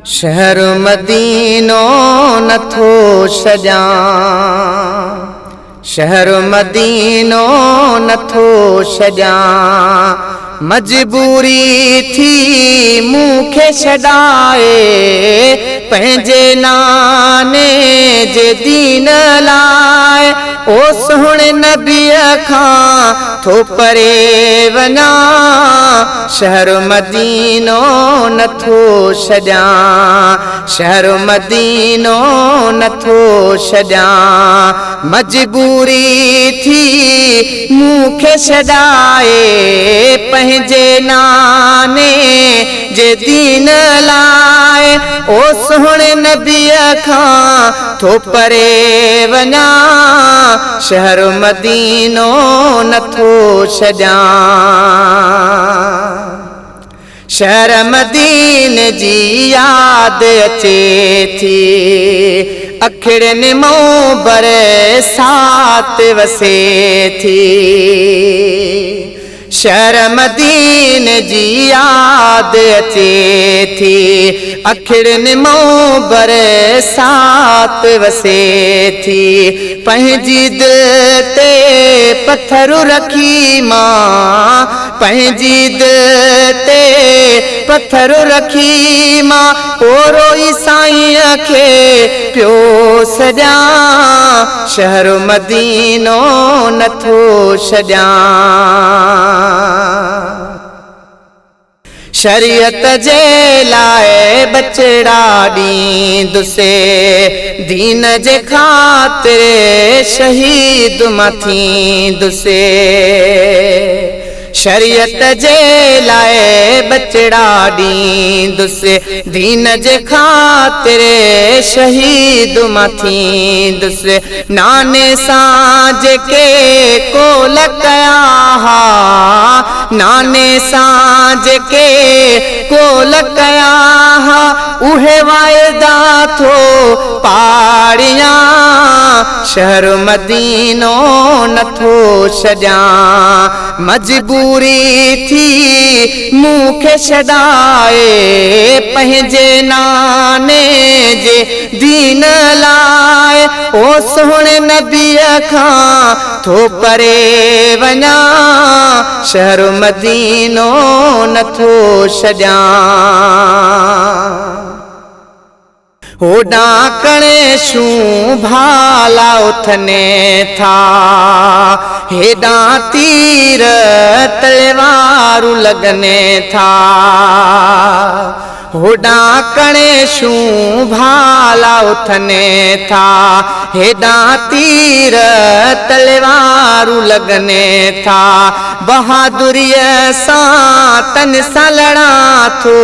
शहर मदीनो नथो छॾियां, शहर मदीनो नथो छॾियां, मजबूरी थी मूंखे छॾाए पंहिंजे नाने जे दीन लाइ। ओ सोहणे नबीअ खां थो परे वञा, शहर मदीनो नथो छॾियां, शहर मदीनो नथो छॾियां, मजबूरी थी मूंखे छॾाए पंहिंजे नाने जे दीन लाइ। ओ सोहणे नबीअ खां थो परे वञा, शहर मदीनो नथो छॾियां। शहर मदीने जी याद अचे थी, अखिड़नि मूं बरसात वसे थी। शहर मदीने जी याद अचे थी, अखिड़नि मूं बरसात वसे थी। पंहिंजी दिल ते पत्थरू रखी मां, पंहिंजी दिल ते पत्थरू रखी मां, ओरो ई साईं खे पियो सॼां, शहर मदीनो नथो छॾियां। शरीयत जे लाइ बचड़ा ॾींदुसे, दीन जे ख़ातिर शहीद मां थींदुसे। शरीयत जे लाइ बचड़ा ॾींदुसे, दीन जे ख़ातिर शहीद मां थींदुसे। नाने सां जेके कोल कया हा, नाने सां जेके कोल कया हा, उहे वाइदा थो पाड़ियां, शहर मदीनो नथो छॾियां। मजबूरी थी मूंखे छॾाए पंहिंजे नाने जे दीन लाइ। ओ सोहणे नबीअ खां थो परे वञा, शहर मदीनो नथो छॾियां। होॾां कणेशूं भाला उथने था, हेॾां तीर तलवारूं लॻने था। होॾां कणेशूं भाला उथने था, हेॾां तीर तलवारूं लॻने था। बहादुरीअ सां तन सां लड़ां थो,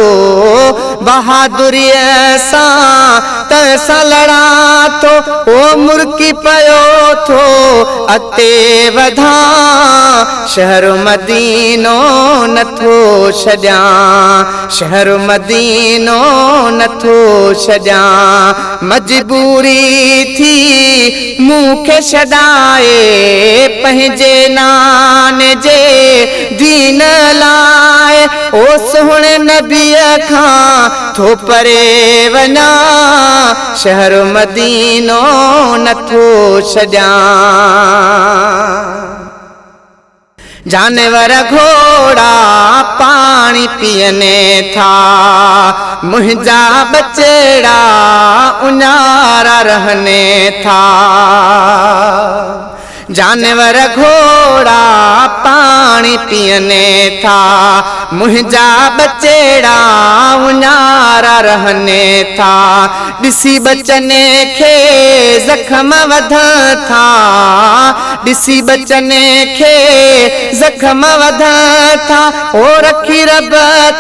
बहादुरीअ सां तन सां लड़ां थो, ओ मुर्की पियो थो अते वधां, शहर मदीनो नथो छॾियां, शहर मदीनो नथो छॾियां। मजबूरी थी मूंखे छॾाए पंहिंजे नाने जे दीन लाइ। ओ सोहणे नबीअ खां थो परे वञा, शहर मदीनो नथो छॾियां। जानवर घोड़ा पानी पीअने था, मुंहिंजा बचड़ा उञारा रहने था। जानवर घोड़ा पानी पीअने था, मुंहिंजा बचड़ा उञारा रहने था। ॾिसी बचने खे ज़ख़्म वधनि था, ॾिसी बचने खे ज़ख़्म वधनि था। ओ रखी रब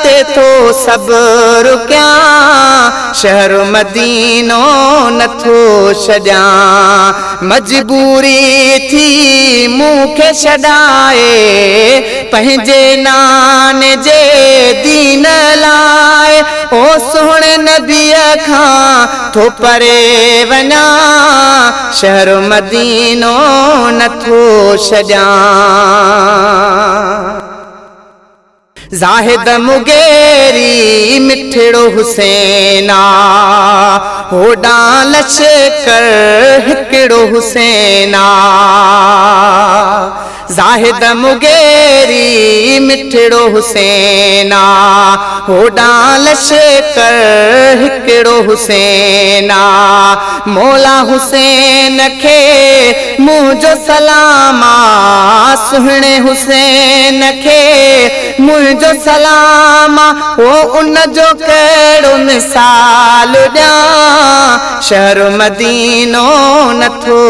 ते थो सब्र कयां, शहर मदीनो नथो छॾियां। मजबूरी थी मूंखे छॾाए पंहिंजे नाने जे दीन लाइ। ओ सोहणे नबीअ खां थो परे वञा, शहर मदीनो नथो छॾियां। ज़ाहिद मुगेरी मिठड़ो हुसैना होॾां लश्कर हिकिड़ो हुसैना ज़ाहिद मुगेरी मिठड़ो हुसैना होॾां लश्कर हिकिड़ो हुसैना मौला हुसैन खे मुंहिंजो सलामा सुहिणे हुसैन खे मुंहिंजो सलामा ओ उन जो कहिड़ो मिसाल ॾियां शहर मदीनो नथो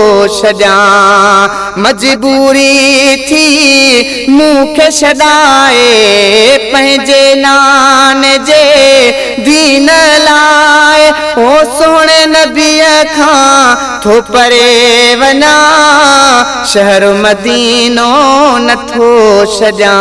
छॾियां मजबूरी थी मूंखे छॾाए पंहिंजे नान जे दीन लाइ ओ सोणे नबीअ खां थो परे वञा शहर मदीनो नथो छॾियां